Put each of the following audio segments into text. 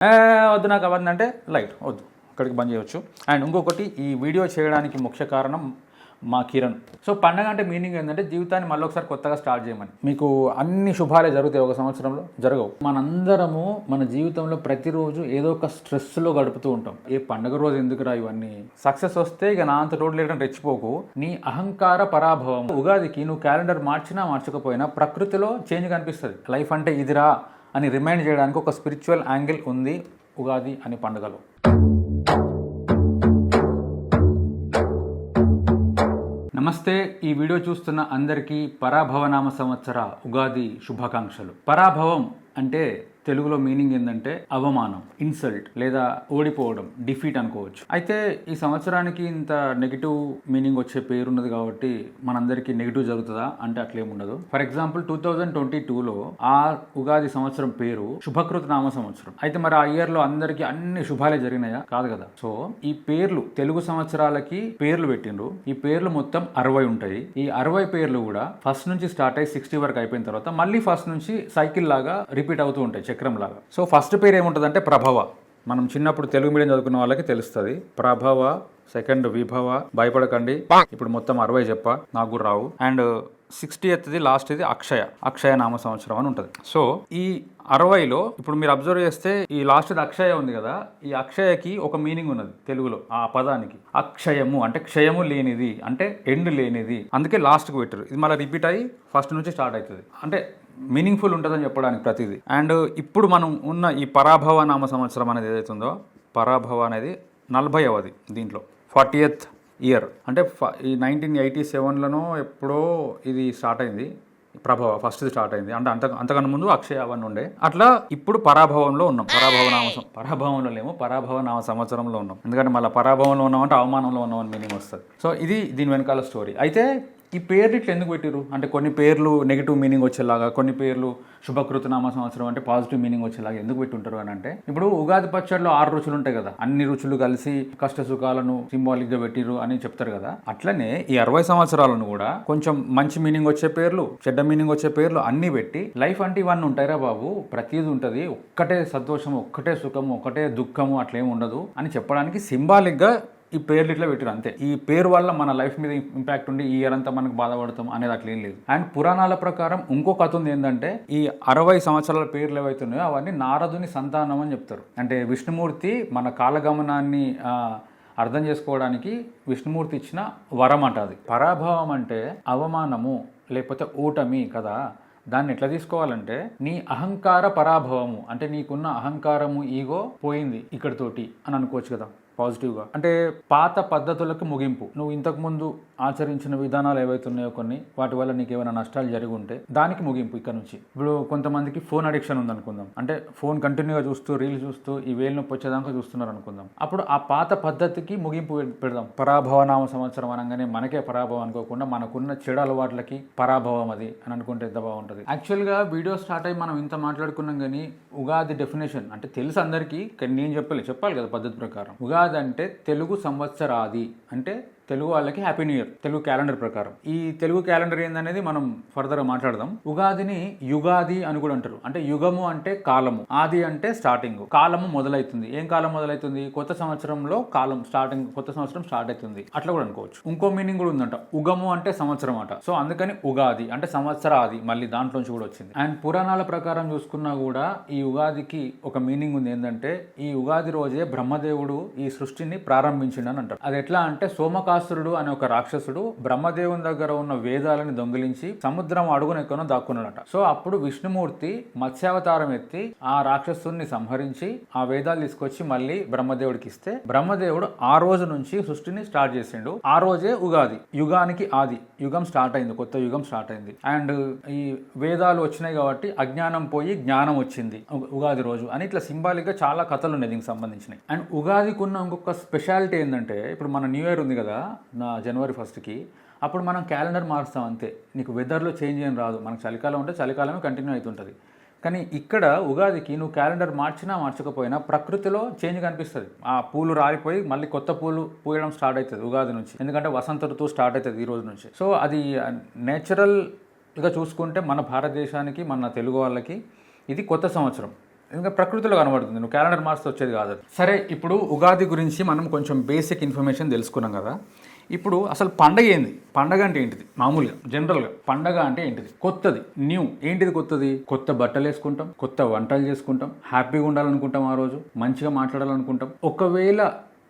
వద్దు నాకు అవన్నీ అంటే లైట్ వద్దు, ఇక్కడికి బంద్ చేయవచ్చు. అండ్ ఇంకొకటి, ఈ వీడియో చేయడానికి ముఖ్య కారణం మా కిరణ్. సో పండగ అంటే మీనింగ్ ఏంటంటే జీవితాన్ని మళ్ళీ ఒకసారి కొత్తగా స్టార్ట్ చేయమని. మీకు అన్ని శుభాలే జరుగుతాయి ఒక సంవత్సరంలో, జరగవు. మనందరము మన జీవితంలో ప్రతిరోజు ఏదో ఒక స్ట్రెస్లో గడుపుతూ ఉంటాం. ఏ పండగ రోజు ఎందుకురా ఇవన్నీ, సక్సెస్ వస్తే ఇక నా అంత రోడ్లు లేకుండా రెచ్చిపోకు, నీ అహంకార పరాభవం. ఉగాదికి నువ్వు క్యాలెండర్ మార్చినా మార్చకపోయినా ప్రకృతిలో చేంజ్ కనిపిస్తుంది. లైఫ్ అంటే ఇదిరా అని రిమైండ్ చేయడానికి ఒక స్పిరిచువల్ యాంగిల్ ఉంది ఉగాది అనే పండుగలో. నమస్తే, ఈ వీడియో చూస్తున్న అందరికీ పరాభవనామ సంవత్సర ఉగాది శుభాకాంక్షలు. పరాభవం అంటే తెలుగులో మీనింగ్ ఏంటంటే అవమానం, ఇన్సల్ట్ లేదా ఓడిపోవడం, డిఫీట్ అనుకోవచ్చు. అయితే ఈ సంవత్సరానికి ఇంత నెగిటివ్ మీనింగ్ వచ్చే పేరున్నది కాబట్టి మనందరికీ నెగిటివ్ జరుగుతుందా అంటే అట్లేముండదు. ఫర్ ఎగ్జాంపుల్ 2022లో ఆ ఉగాది సంవత్సరం పేరు శుభకృత నామ సంవత్సరం. అయితే మరి ఆ ఇయర్ లో అందరికీ అన్ని శుభాలే జరిగినాయా? కాదు కదా. సో ఈ పేర్లు తెలుగు సంవత్సరాలకి పేర్లు పెట్టిండ్రు. ఈ పేర్లు మొత్తం 60 ఉంటాయి. ఈ 60 పేర్లు కూడా ఫస్ట్ నుంచి స్టార్ట్ అయ్యి 60 వరకు అయిపోయిన తర్వాత మళ్ళీ ఫస్ట్ నుంచి సైకిల్ లాగా రిపీట్ అవుతూ ఉంటాయి, చక్రం లాగా. సో ఫస్ట్ పేరు ఏముంటుందంటే ప్రభవ. మనం చిన్నప్పుడు తెలుగు మీడియం చదువుకున్న వాళ్ళకి తెలుస్తుంది. ప్రభవ, సెకండ్ విభవ, భయపడకండి, ఇప్పుడు మొత్తం 60 చెప్ప, నాకు కూడా రావు. అండ్ 60th లాస్ట్ ఇది అక్షయ నామ సంవత్సరం అని ఉంటుంది. సో ఈ 60లో ఇప్పుడు మీరు అబ్జర్వ్ చేస్తే ఈ లాస్ట్ అక్షయ ఉంది కదా, ఈ అక్షయకి ఒక మీనింగ్ ఉన్నది తెలుగులో. ఆ పదానికి అక్షయము అంటే క్షయము లేనిది, అంటే ఎండ్ లేనిది, అందుకే లాస్ట్కి పెట్టారు. ఇది మళ్ళీ రిపీట్ అయ్యి ఫస్ట్ నుంచి స్టార్ట్ అవుతుంది, అంటే మీనింగ్ఫుల్ ఉంటుందని చెప్పడానికి ప్రతిదీ. అండ్ ఇప్పుడు మనం ఉన్న ఈ పరాభవ నామ సంవత్సరం అనేది ఏదైతుందో, పరాభవ అనేది 40వది, దీంట్లో 40th ఇయర్. అంటే ఈ 1987లోనో ఎప్పుడో ఇది స్టార్ట్ అయింది, ప్రభవ ఫస్ట్ స్టార్ట్ అయింది. అంటే అంతకన్నా ముందు అక్షయ అవన్నీ ఉండే. అట్లా ఇప్పుడు పరాభవంలో ఉన్నాం. పరాభవంలో లేము, పరాభవ నామ సంవత్సరంలో ఉన్నాం. ఎందుకంటే మళ్ళీ పరాభవంలో ఉన్నామంటే అవమానంలో ఉన్నామని మీనింగ్ వస్తుంది. సో ఇది దీని వెనకాల స్టోరీ. అయితే ఈ పేర్లు ఇట్లా ఎందుకు పెట్టిరు అంటే, కొన్ని పేర్లు నెగిటివ్ మీనింగ్ వచ్చేలాగా, కొన్ని పేర్లు శుభకృత నామ సంవత్సరం అంటే పాజిటివ్ మీనింగ్ వచ్చేలాగా ఎందుకు పెట్టుంటారు అని అంటే, ఇప్పుడు ఉగాది పచ్చడిలో 6 రుచులు ఉంటాయి కదా, అన్ని రుచులు కలిసి కష్ట సుఖాలను సింబాలిక్ గా పెట్టిరు అని చెప్తారు కదా. అట్లనే ఈ 60 సంవత్సరాలను కూడా కొంచెం మంచి మీనింగ్ వచ్చే పేర్లు, చెడ్డ మీనింగ్ వచ్చే పేర్లు అన్ని పెట్టి, లైఫ్ అంటే ఇవన్నీ ఉంటాయిరా బాబు, ప్రతిదీ ఉంటుంది, ఒక్కటే సంతోషము, ఒక్కటే సుఖము, ఒక్కటే దుఃఖము, అట్లేమి ఉండదు అని చెప్పడానికి సింబాలిక్ గా ఈ పేర్లు ఇట్లా పెట్టారు అంతే. ఈ పేరు వల్ల మన లైఫ్ మీద ఇంపాక్ట్ ఉండి ఈ ఇయర్ అంతా మనకు బాధపడతాం అనేది అట్లా ఏం లేదు. అండ్ పురాణాల ప్రకారం ఇంకో కథ ఉంది ఏంటంటే, ఈ 60 సంవత్సరాల పేర్లు ఏవైతున్నాయో అవన్నీ నారదుని సంతానం అని చెప్తారు. అంటే విష్ణుమూర్తి మన కాలగమనాన్ని అర్థం చేసుకోవడానికి విష్ణుమూర్తి ఇచ్చిన వరం అంట అది. పరాభవం అంటే అవమానము లేకపోతే ఓటమి కదా. దాన్ని ఎట్లా తీసుకోవాలంటే, నీ అహంకార పరాభవము అంటే నీకున్న అహంకారము, ఈగో పోయింది ఇక్కడితోటి అని అనుకోవచ్చు కదా పాజిటివ్గా. అంటే పాత పద్ధతులకు ముగింపు. నువ్వు ఇంతకుముందు ఆచరించిన విధానాలు ఏవైతున్నాయో కొన్ని, వాటి వల్ల నీకు ఏమైనా నష్టాలు జరిగి ఉంటే దానికి ముగింపు ఇక్కడ నుంచి. ఇప్పుడు కొంతమందికి ఫోన్ అడిక్షన్ ఉందనుకుందాం, అంటే ఫోన్ కంటిన్యూగా చూస్తూ రీల్స్ చూస్తూ ఈ వేలు నొప్పి వచ్చేదాకా చూస్తున్నారు అనుకుందాం. అప్పుడు ఆ పాత పద్ధతికి ముగింపు పెడదాం. పరాభవనామ సంవత్సరం అనగానే మనకే పరాభవం అనుకోకుండా మనకున్న చెడు అలవాట్లకి పరాభవం అది అని అనుకుంటే ఎంత బాగుంటుంది. యాక్చువల్గా వీడియో స్టార్ట్ అయ్యి మనం ఇంత మాట్లాడుకున్నాం కానీ ఉగాది డెఫినేషన్ అంటే తెలుసు అందరికీ, కానీ నేను చెప్పాలి కదా పద్ధతి ప్రకారం. ఉగాది అంటే తెలుగు సంవత్సరాది, అంటే తెలుగు వాళ్ళకి happy new year Telugu calendar ప్రకారం. ఈ తెలుగు క్యాలెండర్ ఏందనేది మనం ఫర్దర్గా మాట్లాడదాం. ఉగాదిని యుగాది అని కూడా అంటారు. అంటే యుగము అంటే కాలము, ఆది అంటే స్టార్టింగ్, కాలము మొదలవుతుంది. ఏం కాలం మొదలవుతుంది? కొత్త సంవత్సరంలో కాలం స్టార్టింగ్, కొత్త సంవత్సరం స్టార్ట్ అవుతుంది, అట్లా కూడా అనుకోవచ్చు. ఇంకో మీనింగ్ కూడా ఉందంట, ఉగము అంటే సంవత్సరం అట. సో అందుకని ఉగాది అంటే సంవత్సరాది, మళ్ళీ దాంట్లోంచి కూడా వచ్చింది. అండ్ పురాణాల ప్రకారం చూసుకున్నా కూడా ఈ ఉగాదికి ఒక మీనింగ్ ఉంది. ఏంటంటే ఈ ఉగాది రోజే బ్రహ్మదేవుడు ఈ సృష్టిని ప్రారంభించిండు అని అంటారు. అది ఎట్లా అంటే, సోమకాసురుడు అనే ఒక రాక్షసుడు బ్రహ్మదేవుని దగ్గర ఉన్న వేదాలని దొంగిలించి సముద్రం అడుగున ఎక్కనో దాక్కున్నాడట. సో అప్పుడు విష్ణుమూర్తి మత్స్యావతారం ఎత్తి ఆ రాక్షసుని సంహరించి ఆ వేదాలు తీసుకొచ్చి మళ్ళీ బ్రహ్మదేవుడికి ఇస్తే, బ్రహ్మదేవుడు ఆ రోజు నుంచి సృష్టిని స్టార్ట్ చేసిండు. ఆ రోజే ఉగాది, యుగానికి ఆది, యుగం స్టార్ట్ అయింది, కొత్త యుగం స్టార్ట్ అయింది. అండ్ ఈ వేదాలు వచ్చినాయి కాబట్టి అజ్ఞానం పోయి జ్ఞానం వచ్చింది ఉగాది రోజు అని, ఇట్లా సింబాలిక్ గా చాలా కథలు ఉన్నాయి దీనికి సంబంధించినవి. అండ్ ఉగాదికి ఉన్న ఇంకొక స్పెషాలిటీ ఏంటంటే, ఇప్పుడు మన న్యూ ఇయర్ ఉంది కదా నా జనవరి 1st, అప్పుడు మనం క్యాలెండర్ మారుస్తాం అంతే. నీకు వెదర్లో చేంజ్ ఏం రాదు. మనకు చలికాలం ఉంటే చలికాలమే కంటిన్యూ అవుతుంటుంది. కానీ ఇక్కడ ఉగాదికి నువ్వు క్యాలెండర్ మార్చినా మార్చకపోయినా ప్రకృతిలో చేంజ్ కనిపిస్తుంది. ఆ పూలు రాలిపోయి మళ్ళీ కొత్త పూలు పూయడం స్టార్ట్ అవుతుంది ఉగాది నుంచి, ఎందుకంటే వసంత ఋతువు స్టార్ట్ అవుతుంది ఈ రోజు నుంచి. సో అది నేచురల్గా చూసుకుంటే మన భారతదేశానికి, మన తెలుగు వాళ్ళకి ఇది కొత్త సంవత్సరం. ఇంకా ప్రకృతిలో కనబడుతుంది, నువ్వు క్యాలెండర్ మార్క్స్ వచ్చేది కాదు. సరే, ఇప్పుడు ఉగాది గురించి మనం కొంచెం బేసిక్ ఇన్ఫర్మేషన్ తెలుసుకున్నాం కదా. ఇప్పుడు అసలు పండగ ఏంది? పండగ అంటే ఏంటిది? మామూలుగా జనరల్గా పండగ అంటే ఏంటిది? కొత్తది, న్యూ. ఏంటిది కొత్తది? కొత్త బట్టలు వేసుకుంటాం, కొత్త వంటలు చేసుకుంటాం, హ్యాపీగా ఉండాలనుకుంటాం, ఆ రోజు మంచిగా మాట్లాడాలనుకుంటాం. ఒకవేళ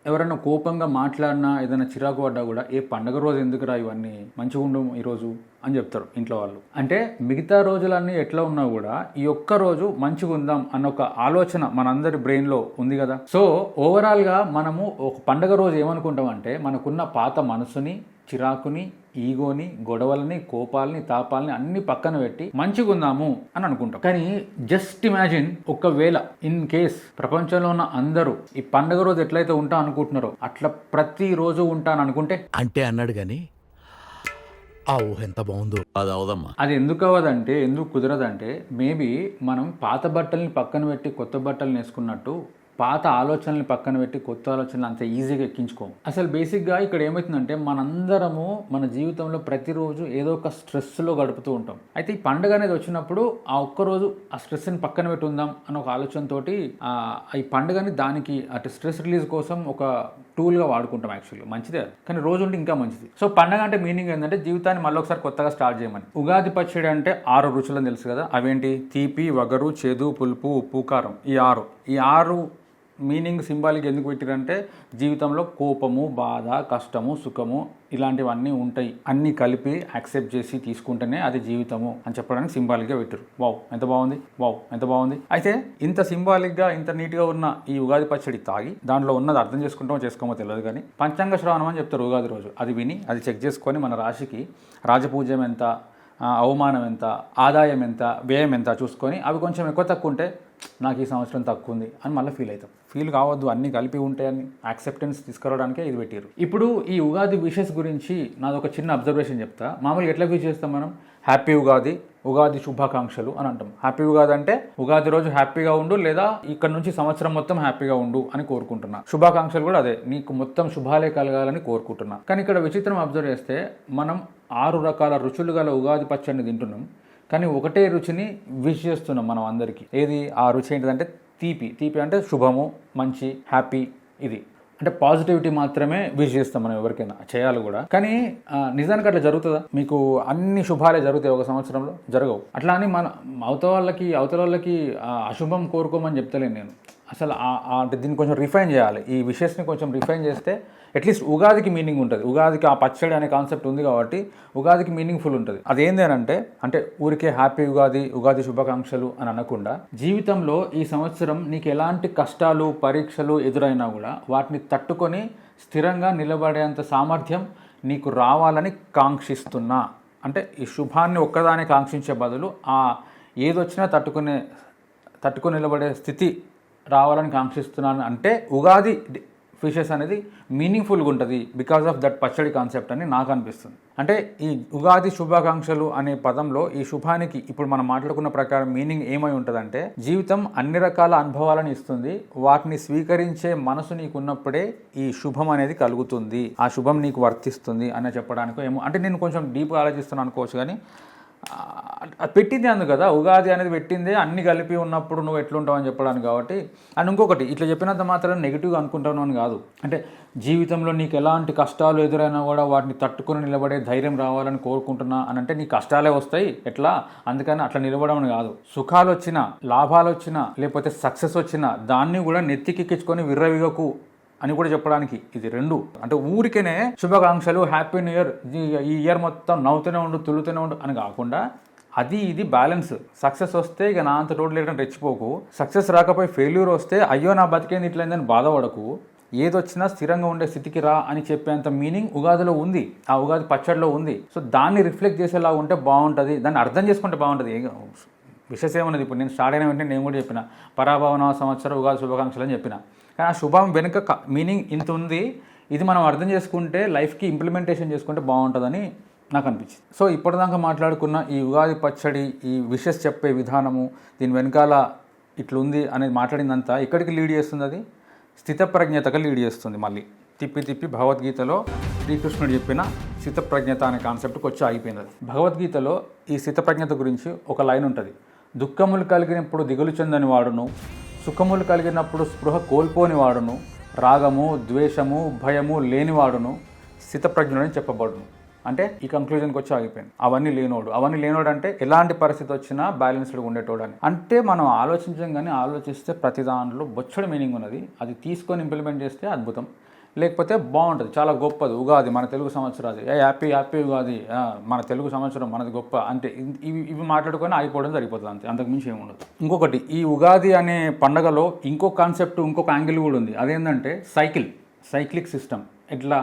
ఎవరైనా కోపంగా మాట్లాడినా, ఏదైనా చిరాకు పడ్డా కూడా ఏ పండగ రోజు ఎందుకురా ఇవన్నీ, మంచిగా ఉండవు ఈరోజు అని చెప్తారు ఇంట్లో వాళ్ళు. అంటే మిగతా రోజులన్నీ ఎట్లా ఉన్నా కూడా ఈ ఒక్క రోజు మంచిగా ఉందాం అన్న ఒక ఆలోచన మనందరి బ్రెయిన్లో ఉంది కదా. సో ఓవరాల్గా మనము ఒక పండగ రోజు ఏమనుకుంటాం అంటే, మనకున్న పాత మనసుని, చిరాకుని, ఈగోని, గొడవలని, కోపాలని, తాపాలని అన్ని పక్కన పెట్టి మంచిగా ఉందాము అని అనుకుంటాం. కానీ జస్ట్ ఇమాజిన్, ఒకవేళ ఇన్ కేస్ ప్రపంచంలో ఉన్న అందరూ ఈ పండగ రోజు ఎట్లయితే ఉంటా అనుకుంటున్నారో అట్లా ప్రతిరోజు ఉంటాను అనుకుంటే, అంటే అన్నాడు కానీ ఆ ఊహ ఎంత బాగుందో. అది అవదమ్మా. అది ఎందుకు అవ్వదంటే, ఎందుకు కుదరదంటే, మేబీ మనం పాత బట్టల్ని పక్కన పెట్టి కొత్త బట్టలు వేసుకున్నట్టు పాత ఆలోచనల్ని పక్కన పెట్టి కొత్త ఆలోచనలు అంత ఈజీగా ఎక్కించుకోము. అసలు బేసిక్గా ఇక్కడ ఏమవుతుందంటే, మనందరము మన జీవితంలో ప్రతిరోజు ఏదో ఒక స్ట్రెస్లో గడుపుతూ ఉంటాం. అయితే ఈ పండుగ అనేది వచ్చినప్పుడు ఆ ఒక్కరోజు ఆ స్ట్రెస్ని పక్కన పెట్టి ఉందాం అన్న ఒక ఆలోచనతోటి ఈ పండుగని దానికి అటు స్ట్రెస్ రిలీజ్ కోసం ఒక టూల్గా వాడుకుంటాం. యాక్చువల్లీ మంచిదే, కానీ రోజు ఉంటే ఇంకా మంచిది. సో పండుగ అంటే మీనింగ్ ఏంటంటే జీవితాన్ని మళ్ళీ ఒకసారి కొత్తగా స్టార్ట్ చేయమని. ఉగాది పచ్చడి అంటే 6 రుచులని తెలుసు కదా. అవేంటి? తీపి, వగరు, చేదు, పులుపు, ఉప్పు, కారం. ఈ ఆరు మీనింగ్ సింబాలిక్ ఎందుకు పెట్టారంటే, జీవితంలో కోపము, బాధ, కష్టము, సుఖము ఇలాంటివన్నీ ఉంటాయి, అన్నీ కలిపి యాక్సెప్ట్ చేసి తీసుకుంటేనే అది జీవితము అని చెప్పడానికి సింబాలిక్గా పెట్టారు. వావ్ ఎంత బాగుంది, వావ్ ఎంత బాగుంది. అయితే ఇంత సింబాలిక్గా, ఇంత నీట్గా ఉన్న ఈ ఉగాది పచ్చడి తాగి దాంట్లో ఉన్నది అర్థం చేసుకుంటామో చేసుకోమో తెలియదు, కానీ పంచాంగ శ్రవణం అని చెప్తారు ఉగాది రోజు. అది విని అది చెక్ చేసుకొని మన రాశికి రాజపూజ్యం ఎంత, అవమానం ఎంత, ఆదాయం ఎంత, వ్యయం ఎంత చూసుకొని అవి కొంచెం ఎక్కువ తక్కువ ఉంటే నాకు ఈ సంవత్సరం తక్కువ ఉంది అని మళ్ళీ ఫీల్ అవుతాం. ఫీల్ కావద్దు, అన్నీ కలిపి ఉంటాయని యాక్సెప్టెన్స్ తీసుకురావడానికే ఇది పెట్టారు. ఇప్పుడు ఈ ఉగాది విషెస్ గురించి నాది ఒక చిన్న అబ్జర్వేషన్ చెప్తా. మామూలుగా ఎట్లా విష్ చేస్తాం మనం? హ్యాపీ ఉగాది, ఉగాది శుభాకాంక్షలు అని అంటాం. హ్యాపీ ఉగాది అంటే ఉగాది రోజు హ్యాపీగా ఉండు, లేదా ఇక్కడ నుంచి సంవత్సరం మొత్తం హ్యాపీగా ఉండు అని కోరుకుంటున్నా. శుభాకాంక్షలు కూడా అదే, నీకు మొత్తం శుభాలే కలగాలని కోరుకుంటున్నా. కానీ ఇక్కడ విచిత్రం అబ్జర్వ్ చేస్తే, మనం 6 రకాల రుచులు గల ఉగాది పచ్చడిని తింటున్నాం, కానీ ఒకటే రుచిని విష్ చేస్తున్నాం మనం అందరికీ. ఏది ఆ రుచి? ఏంటిదంటే తీపి. తీపి అంటే శుభము, మంచి, హ్యాపీ. ఇది అంటే పాజిటివిటీ మాత్రమే విష్ చేస్తాం మనం ఎవరికైనా, చేయాలి కూడా. కానీ నిజానికి అట్లా జరుగుతుందా? మీకు అన్ని శుభాలే జరుగుతాయి ఒక సంవత్సరంలో? జరగవు. అట్లా అని మన అవతల వాళ్ళకి అశుభం కోరుకోమని చెప్తలేను నేను. అసలు అంటే దీన్ని కొంచెం రిఫైన్ చేయాలి. ఈ విషెస్ని కొంచెం రిఫైన్ చేస్తే అట్లీస్ట్ ఉగాదికి మీనింగ్ ఉంటుంది. ఉగాదికి ఆ పచ్చడి అనే కాన్సెప్ట్ ఉంది కాబట్టి ఉగాదికి మీనింగ్ఫుల్ ఉంటుంది. అదేంటి అంటే ఊరికే హ్యాపీ ఉగాది, ఉగాది శుభాకాంక్షలు అని అనకుండా, జీవితంలో ఈ సంవత్సరం నీకు ఎలాంటి కష్టాలు, పరీక్షలు ఎదురైనా కూడా వాటిని తట్టుకొని స్థిరంగా నిలబడేంత సామర్థ్యం నీకు రావాలని కాంక్షిస్తున్నా. అంటే ఈ శుభాన్ని ఒక్కదాన్ని కాంక్షించే బదులు ఏదొచ్చినా తట్టుకొని నిలబడే స్థితి రావాలని కాంక్షిస్తున్నాను అంటే ఉగాది ఫిషెస్ అనేది మీనింగ్ఫుల్గా ఉంటుంది బికాస్ ఆఫ్ దట్ పచ్చడి కాన్సెప్ట్ అని నాకు అనిపిస్తుంది. అంటే ఈ ఉగాది శుభాకాంక్షలు అనే పదంలో ఈ శుభానికి ఇప్పుడు మనం మాట్లాడుకున్న ప్రకారం మీనింగ్ ఏమై ఉంటుందంటే, జీవితం అన్ని రకాల అనుభవాలను ఇస్తుంది, వాటిని స్వీకరించే మనసు నీకున్నప్పుడే ఈ శుభం అనేది కలుగుతుంది, ఆ శుభం నీకు వర్తిస్తుంది అని చెప్పడానికో ఏమో. అంటే నేను కొంచెం డీప్గా ఆలోచిస్తున్నాను అనుకోవచ్చు, కానీ పెట్టింది అందు కదా, ఉగాది అనేది పెట్టిందే అన్ని కలిపి ఉన్నప్పుడు నువ్వు ఎట్లుంటావు అని చెప్పడానికి. కాబట్టి అండ్ ఇంకొకటి, ఇట్లా చెప్పినంత మాత్రం నెగిటివ్గా అనుకుంటాను అని కాదు. అంటే జీవితంలో నీకు ఎలాంటి కష్టాలు ఎదురైనా కూడా వాటిని తట్టుకుని నిలబడే ధైర్యం రావాలని కోరుకుంటున్నా అని అంటే, నీ కష్టాలే వస్తాయి ఎట్లా, అందుకని అట్లా నిలబడమని కాదు. సుఖాలు వచ్చినా, లాభాలు వచ్చినా, లేకపోతే సక్సెస్ వచ్చినా దాన్ని కూడా నెత్తికెక్కించుకొని విర్రవిగకు అని కూడా చెప్పడానికి ఇది రెండు. అంటే ఊరికేనే శుభాకాంక్షలు, హ్యాపీ న్యూ ఇయర్, ఈ ఇయర్ మొత్తం నవ్వుతూనే ఉండు, తుల్లుతూనే ఉండు అని కాకుండా, ఇది బ్యాలెన్స్. సక్సెస్ వస్తే ఇక నా అంత టోటల్ లేకుండా రెచ్చిపోకు, సక్సెస్ రాకపోయి ఫెయిల్యూర్ వస్తే అయ్యో నా బతికేంది ఇట్లయిందని బాధపడకు, ఏదొచ్చినా స్థిరంగా ఉండే స్థితికి రా అని చెప్పేంత మీనింగ్ ఉగాదిలో ఉంది, ఆ ఉగాది పచ్చడిలో ఉంది. సో దాన్ని రిఫ్లెక్ట్ చేసేలా ఉంటే బాగుంటుంది, దాన్ని అర్థం చేసుకుంటే బాగుంటుంది. విషయం ఏమన్నది, ఇప్పుడు నేను స్టార్ట్ అయిన వెంటనే నేను కూడా చెప్పిన పరాభవన సంవత్సరం ఉగాది శుభాకాంక్షలు అని చెప్పిన, కానీ ఆ శుభం వెనుక మీనింగ్ ఇంత ఉంది. ఇది మనం అర్థం చేసుకుంటే లైఫ్కి ఇంప్లిమెంటేషన్ చేసుకుంటే బాగుంటుందని నాకు అనిపించింది. సో ఇప్పటిదాకా మాట్లాడుకున్న ఈ ఉగాది పచ్చడి, ఈ విషెస్ చెప్పే విధానము, దీని వెనకాల ఇట్లుంది అనేది మాట్లాడిందంతా ఇక్కడికి లీడ్ చేస్తుంది, అది స్థితప్రజ్ఞతగా లీడ్ చేస్తుంది. మళ్ళీ తిప్పి భగవద్గీతలో శ్రీకృష్ణుడు చెప్పిన స్థితప్రజ్ఞత అనే కాన్సెప్ట్కి వచ్చి ఆగిపోయింది. అది భగవద్గీతలో ఈ స్థితప్రజ్ఞత గురించి ఒక లైన్ ఉంటుంది, దుఃఖములు కలిగినప్పుడు దిగులు చెందని వాడును, సుఖములు కలిగినప్పుడు స్పృహ కోల్పోని వాడును, రాగము ద్వేషము భయము లేనివాడును స్థితప్రజ్ఞుడని చెప్పబడును. అంటే ఈ కంక్లూజన్కి వచ్చి ఆగిపోయింది. అవన్నీ లేనోడు అంటే ఎలాంటి పరిస్థితి వచ్చినా బ్యాలెన్స్డ్గా ఉండేటోడు అని. అంటే మనం ఆలోచించం కానీ ఆలోచిస్తే ప్రతి దాంట్లో బొచ్చడి మీనింగ్ ఉన్నది. అది తీసుకొని ఇంప్లిమెంట్ చేస్తే అద్భుతం, లేకపోతే బాగుంటుంది, చాలా గొప్పది. ఉగాది మన తెలుగు సంవత్సరాది, హ్యాపీ ఉగాది, మన తెలుగు సంవత్సరం మనది గొప్ప అంటే ఇవి మాట్లాడుకొని ఆగిపోవడం సరిపోతుంది, అంతే, అంతకుమించి ఏమి ఉండదు. ఇంకొకటి, ఈ ఉగాది అనే పండగలో ఇంకొక కాన్సెప్ట్, ఇంకొక యాంగిల్ కూడా ఉంది. అదేంటంటే సైక్లిక్ సిస్టమ్. ఇట్లా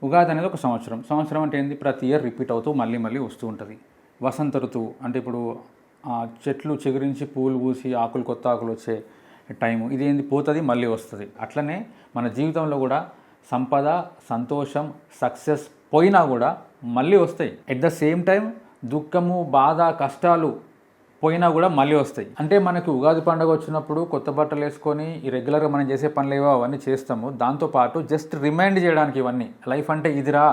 ఉగాది అనేది ఒక సంవత్సరం అంటే ఏంది, ప్రతి ఇయర్ రిపీట్ అవుతూ మళ్ళీ వస్తూ ఉంటుంది. వసంత ఋతువు అంటే ఇప్పుడు చెట్లు చిగురించి పూలు పూసి ఆకులు కొత్త ఆకులు వచ్చే టైము, ఇదేంది పోతుంది మళ్ళీ వస్తుంది. అట్లనే మన జీవితంలో కూడా సంపద సంతోషం సక్సెస్ పోయినా కూడా మళ్ళీ వస్తాయి. ఎట్ ద సేమ్ టైం దుఃఖము బాధ కష్టాలు పోయినా కూడా మళ్ళీ వస్తాయి. అంటే మనకి ఉగాది పండుగ వచ్చినప్పుడు కొత్త బట్టలు వేసుకొని ఈ రెగ్యులర్గా మనం చేసే పనులు ఏవో అవన్నీ చేస్తాము. దాంతోపాటు జస్ట్ రిమైండ్ చేయడానికి, ఇవన్నీ లైఫ్ అంటే ఇదిరా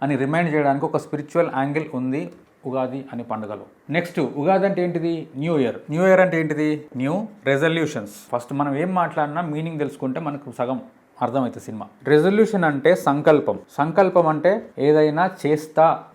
అని రిమైండ్ చేయడానికి ఒక స్పిరిచువల్ యాంగిల్ ఉంది ఉగాది అనే పండుగలో. నెక్స్ట్, ఉగాది అంటే ఏంటిది? న్యూ ఇయర్ అంటే ఏంటిది? New resolutions. ఫస్ట్ మనం ఏం మాట్లాడినా మీనింగ్ తెలుసుకుంటే మనకు సగం అర్థమైతే సినిమా. రెజల్యూషన్ అంటే సంకల్పం అంటే ఏదైనా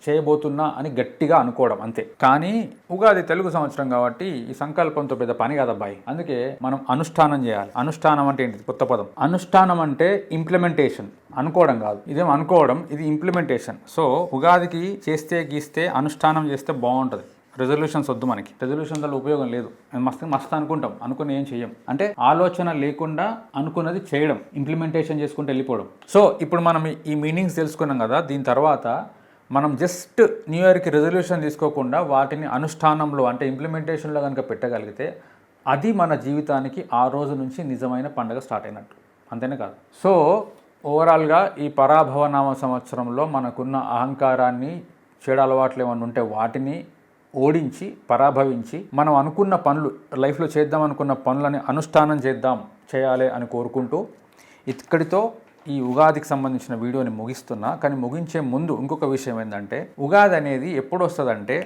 చేయబోతున్నా అని గట్టిగా అనుకోవడం, అంతే. కానీ ఉగాది తెలుగు సంవత్సరం కాబట్టి ఈ సంకల్పంతో పెద్ద పని కాదబ్బాయి. అందుకే మనం అనుష్ఠానం చేయాలి. అనుష్ఠానం అంటే ఏంటిది? కొత్త పదం. అనుష్ఠానం అంటే ఇంప్లిమెంటేషన్, అనుకోవడం కాదు. ఇదేం అనుకోవడం, ఇది ఇంప్లిమెంటేషన్. సో ఉగాదికి చేస్తే గీస్తే అనుష్ఠానం చేస్తే బాగుంటుంది. రెజల్యూషన్స్ వద్దు మనకి, రెజల్యూషన్ వల్ల ఉపయోగం లేదు. మస్తు అనుకుంటాం, అనుకుని ఏం చెయ్యం. అంటే ఆలోచన లేకుండా అనుకున్నది చేయడం, ఇంప్లిమెంటేషన్ చేసుకుంటూ వెళ్ళిపోవడం. సో ఇప్పుడు మనం ఈ మీనింగ్స్ తెలుసుకున్నాం కదా, దీని తర్వాత మనం జస్ట్ న్యూ ఇయర్కి రెజల్యూషన్ తీసుకోకుండా వాటిని అనుష్ఠానంలో అంటే ఇంప్లిమెంటేషన్లో కనుక పెట్టగలిగితే అది మన జీవితానికి ఆ రోజు నుంచి నిజమైన పండుగ స్టార్ట్ అయినట్టు, అంతేనే కాదు. సో ఓవరాల్గా ఈ పరాభవనామ సంవత్సరంలో మనకున్న అహంకారాన్ని, చెడు అలవాట్లు ఏమన్నా ఉంటే వాటిని ఓడించి పరాభవించి మనం అనుకున్న పనులు, లైఫ్లో చేద్దాం అనుకున్న పనులని అనుష్ఠానం చేయాలి అని కోరుకుంటూ ఇక్కడితో ఈ ఉగాదికి సంబంధించిన వీడియోని ముగిస్తున్నా. కానీ ముగించే ముందు ఇంకొక విషయం ఏంటంటే, ఉగాది అనేది ఎప్పుడు వస్తుందంటే,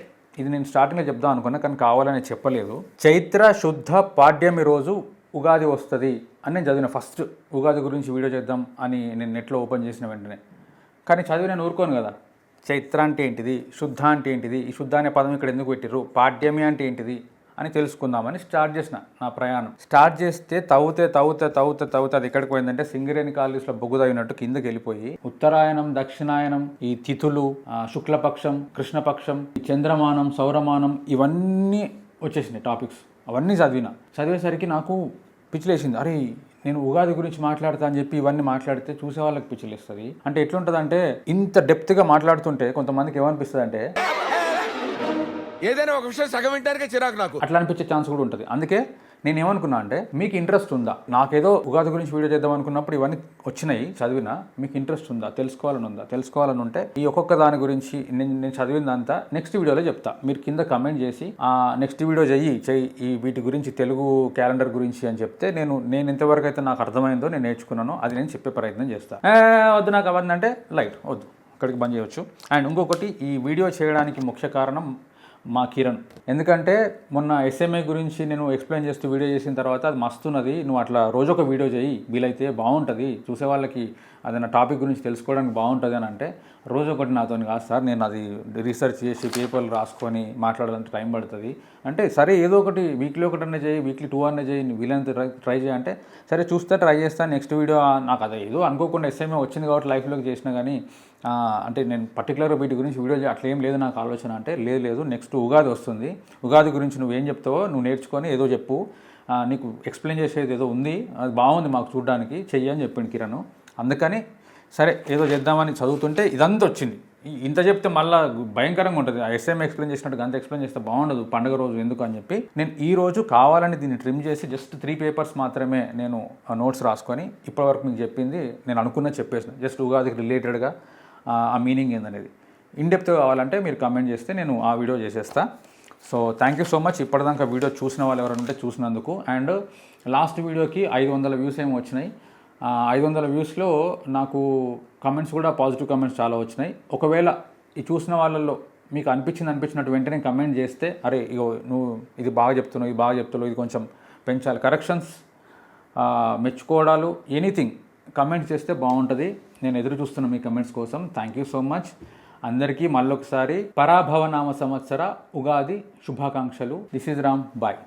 ఇది నేను స్టార్టింగ్లో చెప్దాం అనుకున్నా కానీ కావాలని చెప్పలేదు. చైత్ర శుద్ధ పాడ్యమి రోజు ఉగాది వస్తుంది అని నేను చదివిన. ఫస్ట్ ఉగాది గురించి వీడియో చేద్దాం అని నేను నెట్లో ఓపెన్ చేసిన వెంటనే. కానీ చదివి నేను ఊరుకోను కదా. చైత్ర అంటే ఏంటిది, శుద్ధ అంటే ఏంటిది, ఈ శుద్ధ అనే పదం ఇక్కడ ఎందుకు పెట్టిర్రు, పాడ్యమి అంటే ఏంటిది అని తెలుసుకుందామని స్టార్ట్ చేసిన నా ప్రయాణం. స్టార్ట్ చేస్తే తవ్వుతే అది ఎక్కడికి పోయిందంటే సింగరేణి కాలేజ్లో బొగ్గు తగినట్టు కిందకి వెళ్ళిపోయి ఉత్తరాయణం దక్షిణాయనం, ఈ తిథులు, శుక్లపక్షం కృష్ణపక్షం, చంద్రమానం సౌరమానం, ఇవన్నీ వచ్చేసినాయి టాపిక్స్. అవన్నీ చదివేసరికి నాకు పిచ్చిలేసింది. అరే నేను ఉగాది గురించి మాట్లాడతా అని చెప్పి ఇవన్నీ మాట్లాడితే చూసే వాళ్ళకి పిచ్చిలేస్తుంది. అంటే ఎట్లుంటుంది అంటే, ఇంత డెప్త్గా మాట్లాడుతుంటే కొంతమందికి ఏమనిపిస్తుంది అంటే ఏదైనా ఒక విషయం సగం వింటానికే చిరాకు నాకు, అట్లా అనిపించే ఛాన్స్ కూడా ఉంటుంది. అందుకే నేను ఏమనుకున్నా అంటే, మీకు ఇంట్రెస్ట్ ఉందా, నాకేదో ఉగాది గురించి వీడియో చేద్దాం అనుకున్నప్పుడు ఇవన్నీ వచ్చినాయి చదివినా, మీకు ఇంట్రెస్ట్ ఉందా, తెలుసుకోవాలని ఉంటే ఈ ఒక్కొక్క దాని గురించి నేను చదివిందంతా నెక్స్ట్ వీడియోలో చెప్తా. మీరు కింద కమెంట్ చేసి నెక్స్ట్ వీడియో చెయ్యి ఈ వీటి గురించి, తెలుగు క్యాలెండర్ గురించి అని చెప్తే నేను ఎంతవరకు అయితే నాకు అర్థమైందో, నేను నేర్చుకున్నానో అది నేను చెప్పే ప్రయత్నం చేస్తాను. వద్దు నాకు అవన్నీ అంటే లైట్ వద్దు, అక్కడికి బంద్ చేయవచ్చు. అండ్ ఇంకొకటి, ఈ వీడియో చేయడానికి ముఖ్య కారణం మా కిరణ్. ఎందుకంటే మొన్న ఎస్ఎంఏ గురించి నేను ఎక్స్ప్లెయిన్ చేస్తూ వీడియో చేసిన తర్వాత అది మస్తున్నది, నువ్వు అట్లా రోజొక వీడియో చేయి, వీలైతే బాగుంటుంది, చూసే వాళ్ళకి అదైనా టాపిక్ గురించి తెలుసుకోవడానికి బాగుంటుంది అని అంటే, రోజు ఒకటి నాతో కాదు సార్, నేను అది రీసెర్చ్ చేసి పేపర్లు రాసుకొని మాట్లాడాలంటే టైం పడుతుంది అంటే, సరే ఏదో ఒకటి వీక్లీ ఒకటన్నా చేయి, వీక్లీ 2 అన్నా చేయి, వీలైనంత ట్రై చేయి అంటే, సరే ట్రై చేస్తాను. నెక్స్ట్ వీడియో నాకు అదే ఏదో అనుకోకుండా ఎస్ఎంఏ వచ్చింది కాబట్టి లైఫ్లోకి చేసినా కానీ, అంటే నేను పర్టికులర్గా వీటి గురించి వీడియో అట్లా ఏం లేదు నాకు ఆలోచన. అంటే లేదు నెక్స్ట్ ఉగాది వస్తుంది, ఉగాది గురించి నువ్వేం చెప్తావో నువ్వు నేర్చుకొని ఏదో చెప్పు, నీకు ఎక్స్ప్లెయిన్ చేసేది ఏదో ఉంది, అది బాగుంది మాకు చూడడానికి, చెయ్యి అని చెప్పిండు కిరణ్. అందుకని సరే ఏదో చేద్దామని చదువుతుంటే ఇదంతా వచ్చింది. ఇంత చెప్తే మళ్ళీ భయంకరంగా ఉంటుంది. ఆ ఎస్ఎం ఎక్స్ప్లెయిన్ చేసినట్టు అంత ఎక్స్ప్లెయిన్ చేస్తే బాగుండదు పండుగ రోజు ఎందుకు అని చెప్పి నేను ఈ రోజు కావాలని దీన్ని ట్రిమ్ చేసి జస్ట్ 3 పేపర్స్ మాత్రమే నేను నోట్స్ రాసుకొని ఇప్పటివరకు మీకు చెప్పింది నేను అనుకున్నది చెప్పేసిన. జస్ట్ ఉగాదికి రిలేటెడ్గా ఆ మీనింగ్ ఏందనేది ఇన్డెప్త్ కావాలంటే మీరు కమెంట్ చేస్తే నేను ఆ వీడియో చేసేస్తా. So thank you so much ఇప్పటిదాకా వీడియో చూసిన వాళ్ళు ఎవరైనా ఉంటే చూసినందుకు. అండ్ లాస్ట్ వీడియోకి 500 వ్యూస్ ఏమో వచ్చినాయి. 500 వ్యూస్లో నాకు కమెంట్స్ కూడా పాజిటివ్ కమెంట్స్ చాలా వచ్చినాయి. ఒకవేళ ఈ చూసిన వాళ్ళల్లో మీకు అనిపించినట్టు వెంటనే కమెంట్ చేస్తే, అరే ఇగో నువ్వు ఇది బాగా చెప్తున్నావు, ఇది బాగా చెప్తున్నావు, ఇది కొంచెం పెంచాలి, కరెక్షన్స్, మెచ్చుకోవడాలు, ఎనీథింగ్ కమెంట్ చేస్తే బాగుంటుంది. నేను ఎదురు చూస్తున్నా మీ కమెంట్స్ కోసం. Thank you so much. అందరికీ మళ్ళొకసారి పరాభవనామ సంవత్సర ఉగాది శుభాకాంక్షలు. This is Ram. బాయ్.